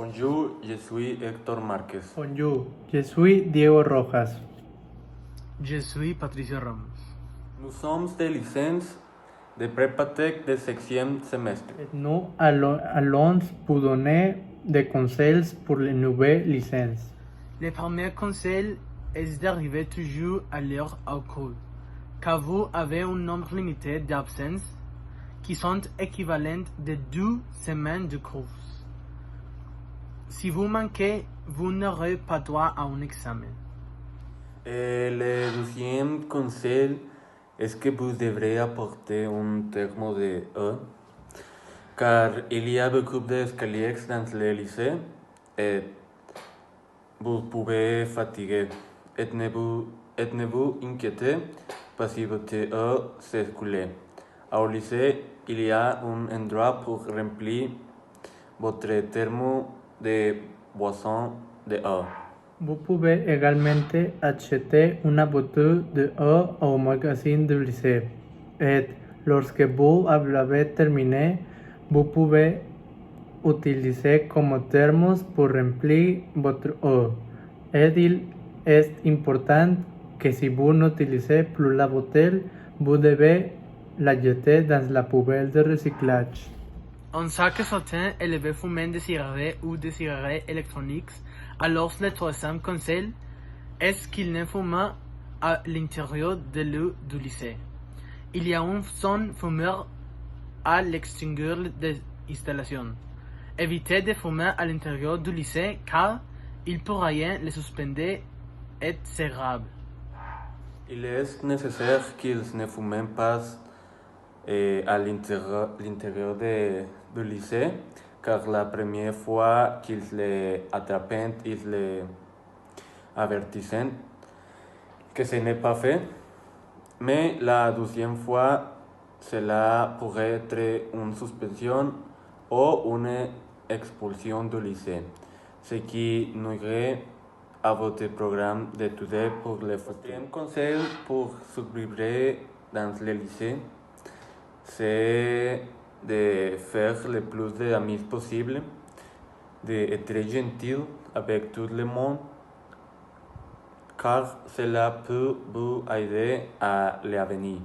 Bonjour, je suis Héctor Márquez. Bonjour, je suis Diego Rojas. Je suis Patricio Ramos. Nous sommes des licences de Prépatec de 6e semestre. Et nous allons vous donner des conseils pour les nouvelles licences. Le premier conseil est d'arriver toujours à l'heure au cours, car vous avez un nombre limité d'absences qui sont équivalentes de 2 semaines de cours. Si vous manquez, vous n'aurez pas droit à un examen. Et le deuxième conseil est que vous devrez apporter un terme de E, car il y a beaucoup d'escaliers dans le lycée et vous pouvez fatiguer. Et ne vous inquiétez pas si votre E s'écoule. Au lycée, il y a un endroit pour remplir votre terme de boisson de E. Vous pouvez également acheter une bouteille d'eau au magasin du lycée. Et lorsque vous avez terminé, vous pouvez utiliser comme termos pour remplir votre eau. Et il est important que si vous n'utilisez plus la bouteille, vous devez la jeter dans la poubelle de recyclage. En ce que certains élèves fument des cigarettes ou des cigarettes électroniques, alors le troisième conseil est qu'ils ne fument à l'intérieur du lycée. Il y a une zone fumeur à l'extérieur de l'installation. Évitez de fumer à l'intérieur du lycée car il pourrait les suspendre et c'est grave. Il est nécessaire qu'ils ne fument pas à l'intérieur du lycée, car la première fois qu'ils les attrapent, ils les avertissent que ce n'est pas fait. Mais la deuxième fois, cela pourrait être une suspension ou une expulsion du lycée, ce qui nuirait à votre programme d'études pour le futur. Un conseil pour survivre dans le lycée, c'est de faire le plus d'amis possible, d'être gentil avec tout le monde, car cela peut vous aider à l'avenir.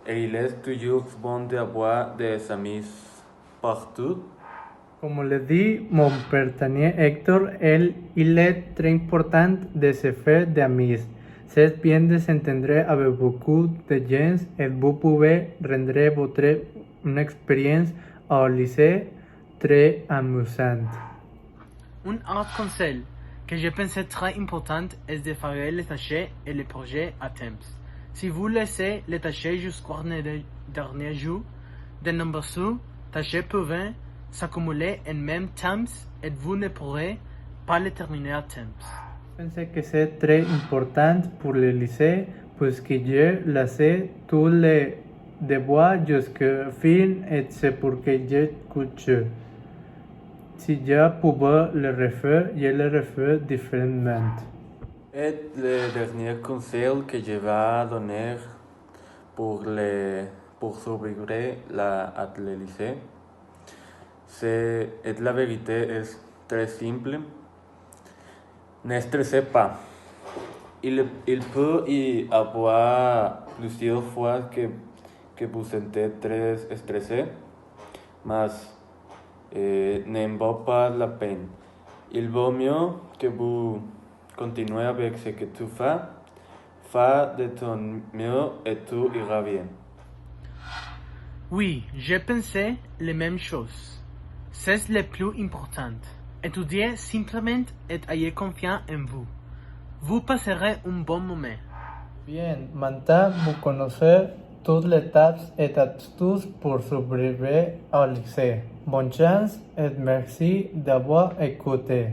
Et il est toujours bon d'avoir des amis partout. Como le dit mon partenaire Héctor, il est très important de se faire d'amis. C'est bien de s'entendre avec beaucoup de gens et vous pouvez rendre votre une expérience au lycée très amusante. Un autre conseil que je pense très important est de faire les tâches et les projets à temps. Si vous laissez les tâches jusqu'au dernier jour, de nombreuses tâches peuvent s'accumuler en même temps et vous ne pourrez pas les terminer à temps. Je pense que c'est très important pour le lycée puisque je laissé tous les devoirs jusqu'à fin et c'est pour que je couche. Si je pouvais le refaire, je le referais différemment. Et le dernier conseil que je vais donner pour survivre à le lycée, c'est la vérité est très simple. Ne stressez pas. Il peut y avoir plusieurs fois que vous sentez très stressé, mais ne vaut pas la peine. Il vaut mieux que vous continuez avec ce que tu fais. Fais de ton mieux et tout ira bien. Oui, j'ai pensé les mêmes choses. C'est le plus important. Étudiez simplement et ayez confiance en vous. Vous passerez un bon moment. Bien, maintenant vous connaissez toutes les étapes et astuces pour survivre au lycée. Bonne chance et merci d'avoir écouté.